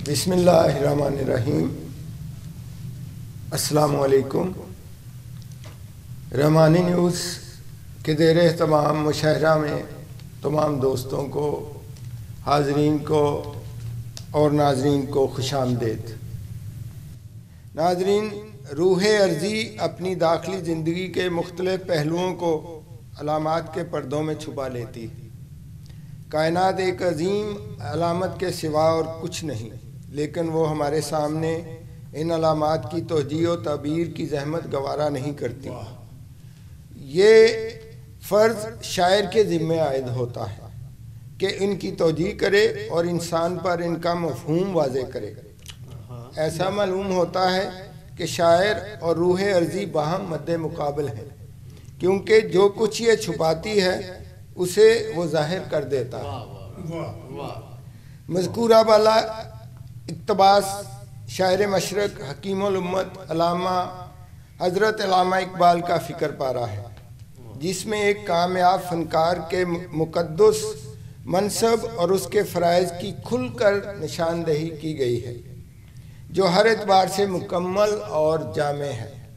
بسم اللہ الرحمن الرحیم۔ السلام علیکم۔ رحمانی نیوز کے زیر اہتمام مشاہرہ میں تمام دوستوں کو، حاضرین کو اور ناظرین کو خوش آمدید۔ ناظرین، روح ارضی اپنی داخلی زندگی کے مختلف پہلوؤں کو علامات کے پردوں میں چھپا لیتی ہے۔ کائنات ایک عظیم علامت کے سوا اور کچھ نہیں، لیکن وہ ہمارے سامنے ان علامات کی توجیہ و تعبیر کی زحمت گوارا نہیں کرتی۔ یہ فرض شاعر کے ذمہ عائد ہوتا ہے کہ ان کی توجیہ کرے اور انسان پر ان کا مفہوم واضح کرے۔ ایسا معلوم ہوتا ہے کہ شاعر اور روح ارضی باہم مد مقابل ہیں، کیونکہ جو کچھ یہ چھپاتی ہے اسے وہ ظاہر کر دیتا ہے۔ مذکورہ بالا اقتباس شاعر مشرق حکیم الامت علامہ حضرت علامہ اقبال کا فکر پارا ہے، جس میں ایک کامیاب فنکار کے مقدس منصب اور اس کے فرائض کی کھل کر نشاندہی کی گئی ہے، جو ہر اعتبار سے مکمل اور جامع ہے۔